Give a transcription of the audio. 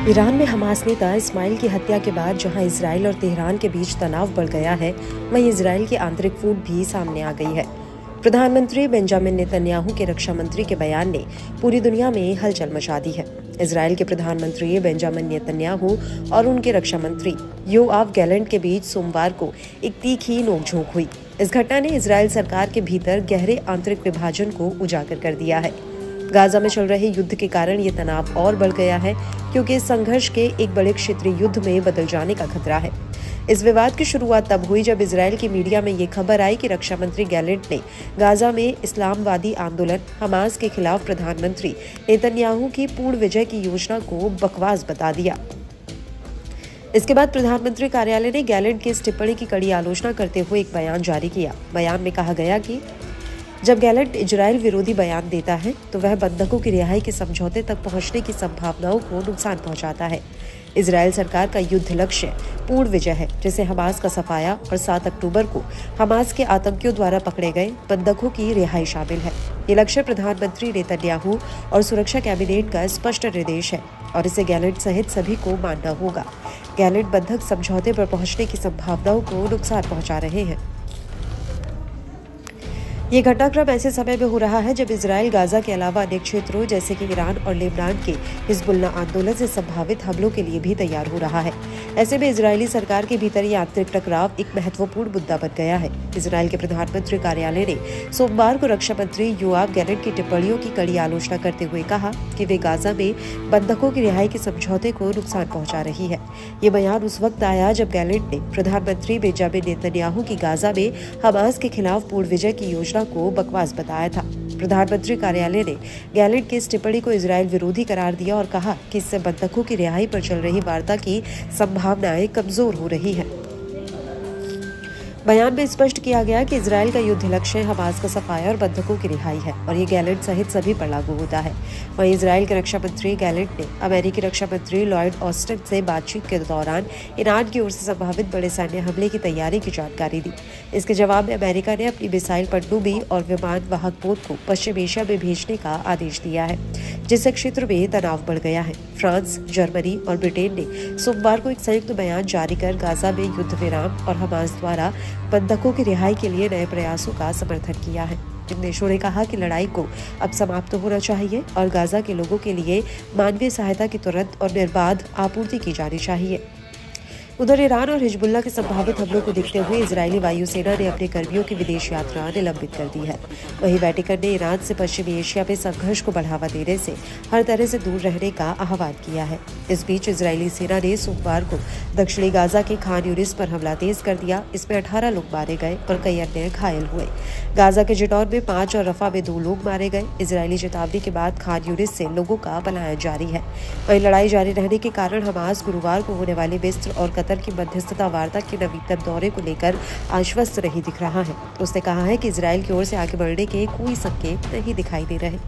Iran में Hamas नेता इस्माइल की हत्या के बाद जहां इजराइल और तेहरान के बीच तनाव बढ़ गया है, वहीं इजराइल की आंतरिक फूट भी सामने आ गई है। प्रधानमंत्री बेंजामिन नेतन्याहू के रक्षा मंत्री के बयान ने पूरी दुनिया में हलचल मचा दी है। इजराइल के प्रधानमंत्री बेंजामिन नेतन्याहू और उनके रक्षा मंत्री योआव गैलेंट के बीच सोमवार को एक तीखी नोकझोंक हुई। इस घटना ने इजराइल सरकार के भीतर गहरे आंतरिक विभाजन को उजागर कर दिया है। गाजा में चल रहे युद्ध के कारण ये तनाव और बढ़ गया है, क्योंकि इस संघर्ष के एक बड़े क्षेत्रीय युद्ध में बदल जाने का खतरा है। इस विवाद की शुरुआत तब हुई जब इजराइल की मीडिया में ये खबर आई कि रक्षा मंत्री गैलेंट ने गाजा में इस्लामवादी आंदोलन हमास के खिलाफ प्रधानमंत्री नेतन्याहू की पूर्ण विजय की योजना को बकवास बता दिया। इसके बाद प्रधानमंत्री कार्यालय ने गैलेंट की इस टिप्पणी की कड़ी आलोचना करते हुए एक बयान जारी किया। बयान में कहा गया कि जब गैलेंट इजराइल विरोधी बयान देता है तो वह बंधकों की रिहाई के समझौते तक पहुंचने की संभावनाओं को नुकसान पहुंचाता है। इजराइल सरकार का युद्ध लक्ष्य पूर्ण विजय है, जिसे हमास का सफाया और 7 अक्टूबर को हमास के आतंकियों द्वारा पकड़े गए बंधकों की रिहाई शामिल है। ये लक्ष्य प्रधानमंत्री नेतन्याहू और सुरक्षा कैबिनेट का स्पष्ट निर्देश है और इसे गैलेंट सहित सभी को मानना होगा। गैलेंट बंधक समझौते पर पहुंचने की संभावनाओं को नुकसान पहुंचा रहे हैं। ये घटनाक्रम ऐसे समय में हो रहा है जब इजराइल गाजा के अलावा अनेक क्षेत्रों जैसे कि ईरान और लेबनान के हिजबुल्लाह आंदोलन से संभावित हमलों के लिए भी तैयार हो रहा है। ऐसे में इजरायली सरकार के भीतर ये आंतरिक टकराव एक महत्वपूर्ण मुद्दा बन गया है। इजराइल के प्रधानमंत्री कार्यालय ने सोमवार को रक्षा मंत्री योआव गैलेंट की टिप्पणियों की कड़ी आलोचना करते हुए कहा कि वे गाजा में बंधकों की रिहाई के समझौते को नुकसान पहुंचा रही है। ये बयान उस वक्त आया जब गैलेंट ने प्रधानमंत्री बेंजामिन नेतन्याहू की गाजा में हमास के खिलाफ पूर्ण विजय की योजना को बकवास बताया था। प्रधानमंत्री कार्यालय ने गैलेंट की इस टिप्पणी को इजराइल विरोधी करार दिया और कहा कि इससे बंधकों की रिहाई पर चल रही वार्ता की संभावनाएं कमजोर हो रही हैं। बयान में स्पष्ट किया गया कि इजराइल का युद्ध लक्ष्य हमास का सफाया और बंधकों की रिहाई है और ये गैलेंट सहित सभी पर लागू होता है। वहीं इजराइल के रक्षा मंत्री गैलेंट ने अमेरिकी रक्षा मंत्री लॉयड ऑस्टिन से बातचीत के दौरान ईरान की ओर से संभावित बड़े सैन्य हमले की तैयारी की जानकारी दी। इसके जवाब में अमेरिका ने अपनी मिसाइल पनडुब्बी और विमान वाहक पोत को पश्चिम एशिया में भेजने का आदेश दिया है, जिससे क्षेत्र में तनाव बढ़ गया है। फ्रांस, जर्मनी और ब्रिटेन ने सोमवार को एक संयुक्त बयान जारी कर गाजा में युद्ध विराम और हमास द्वारा बंधकों की रिहाई के लिए नए प्रयासों का समर्थन किया है। इन देशों ने कहा कि लड़ाई को अब समाप्त होना चाहिए और गाजा के लोगों के लिए मानवीय सहायता की तुरंत और निर्बाध आपूर्ति की जानी चाहिए। उधर ईरान और हिजबुल्लाह के संभावित हमलों को देखते हुए इजरायली वायुसेना ने अपने कर्मियों की विदेश यात्रा निलंबित कर दी है। वहीं वेटिकन ने ईरान से पश्चिमी एशिया में संघर्ष को बढ़ावा देने से हर तरह से दूर रहने का आह्वान किया है। इस बीच इजरायली सेना ने सोमवार को दक्षिणी गाजा के खान यूनिस पर हमला तेज कर दिया। इसमें 18 लोग मारे गए और कई अन्य घायल हुए। गाजा के जिटौन में 5 और रफा में 2 लोग मारे गए। इजरायली चेतावनी के बाद खान यूनिस से लोगों का पलायन जारी है। वहीं लड़ाई जारी रहने के कारण हमास गुरुवार को होने वाली मिस्र और कतर की मध्यस्थता वार्ता के नवीनतम दौरे को लेकर आश्वस्त नहीं दिख रहा है। उसने कहा है कि इजराइल की ओर से आगे बढ़ने के कोई संकेत नहीं दिखाई दे रहे।